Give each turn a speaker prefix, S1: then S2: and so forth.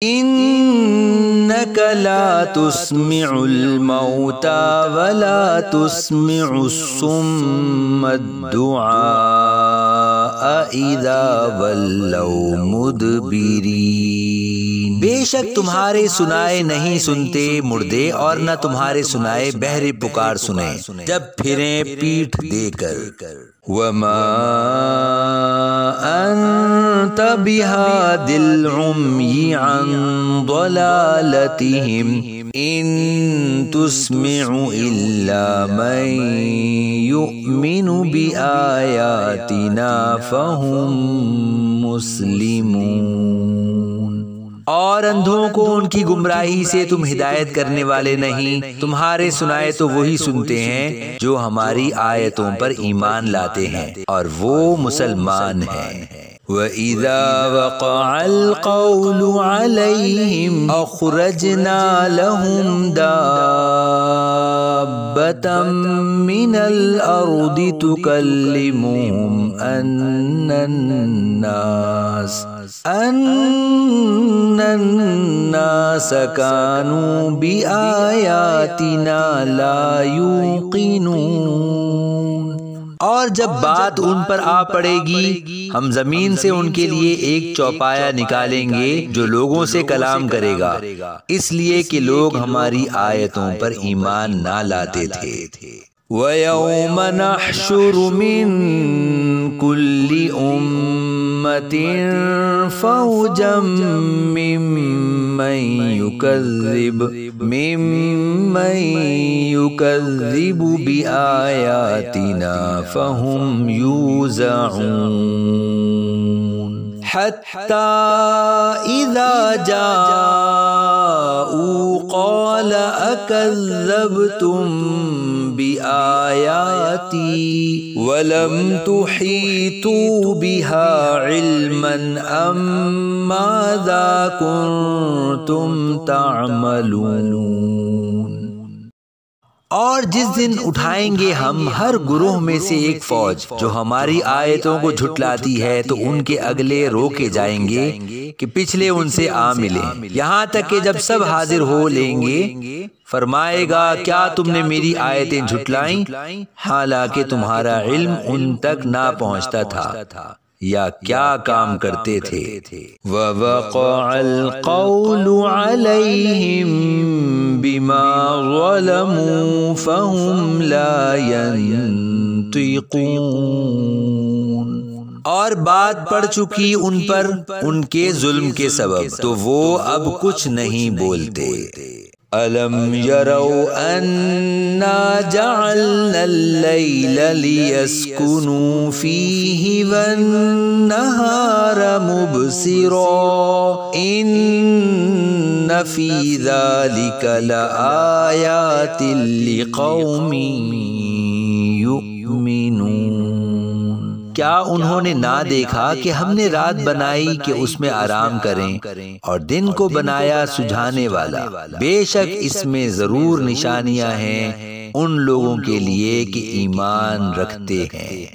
S1: إنك لا تسمع الموتى ولا تسمع الصم الدعاء إذا ولوا مدبرين۔ بے شک تمہارے سنائے نہیں سنتے مردے اور نہ تمہارے سنائے بہرے پکار سنے جب پھریں پیٹھ دے کر۔ وما أنت بهاد العمي عن ضلالتهم إن تسمع إلا من يؤمن بآياتنا فهم مسلمون۔ اور اندھوں کو ان کی گمراہی سے تم ہدایت کرنے والے نہیں، تمہارے سنائے تو وہی سنتے ہیں جو ہماری آیتوں پر ایمان لاتے ہیں اور وہ مسلمان ہیں۔ وَإِذَا وَقَعَ الْقَوْلُ عَلَيْهِمْ أَخْرَجْنَا لَهُمْ دَابَّةً مِّنَ الْأَرْضِ تُكَلِّمُهُمْ أَنَّ النَّاسَ كَانُوا بِآيَاتِنَا لَا يُوقِنُونَ۔ اور جب بات ان پر آ پڑے گی ہم زمین سے ان کے لیے ایک چوپایا نکالیں گے جو لوگوں سے کلام کرے گا، اس لیے کہ لوگ ہماری آیتوں پر ایمان نہ لاتے تھے۔ وَيَوْمَ نَحْشُرُ مِن كُلِّ أُمَّةٍ فَوْجًا مِّمَّن يُكَذِّبُ بِآيَاتِنَا فَهُمْ يُوزَعُونَ حَتَّى إِذَا جَاءُوا قَالَ أَكَذَّبْتُمْ بِآيَاتِي وَلَمْ تُحِيطُوا بِهَا عِلْمًا أَمْ مَاذَا كُنْتُمْ تَعْمَلُونَ۔ اور جس دن اٹھائیں گے ہم ہر گروہ میں سے ایک فوج جو ہماری آیتوں کو جھٹلاتی ہے تو ان کے اگلے روکے جائیں گے کہ پچھلے ان سے آ ملیں، یہاں تک کہ جب سب حاضر ہو لیں گے فرمائے گا کیا تم نے میری آیتیں جھٹلائیں حالانکہ تمہارا علم ان تک نہ پہنچتا تھا یا کیا کام کرتے تھے۔ وَوَقَعَ الْقَوْلُ عَلَيْهِمْ بِمَا ظَلَمُوا فَهُمْ لَا يَنطِقُونَ۔ اور بات پڑ چکی ان پر ان کے ظلم کے سبب تو وہ اب کچھ نہیں بولتے۔ أَلَمْ يَرَوْا أَنَّا جَعَلْنَا اللَّيْلَ لِيَسْكُنُوا فِيهِ وَالنَّهَارَ مُبْصِرًا إِنَّ فِي ذَلِكَ لَآيَاتٍ لِقَوْمٍ يُؤْمِنُونَ۔ کیا انہوں نے نہ دیکھا کہ ہم نے رات بنائی کہ اس میں آرام کریں اور دن کو بنایا سجھانے والا، بے شک اس میں ضرور نشانیاں ہیں ان لوگوں کے لیے کہ ایمان رکھتے ہیں۔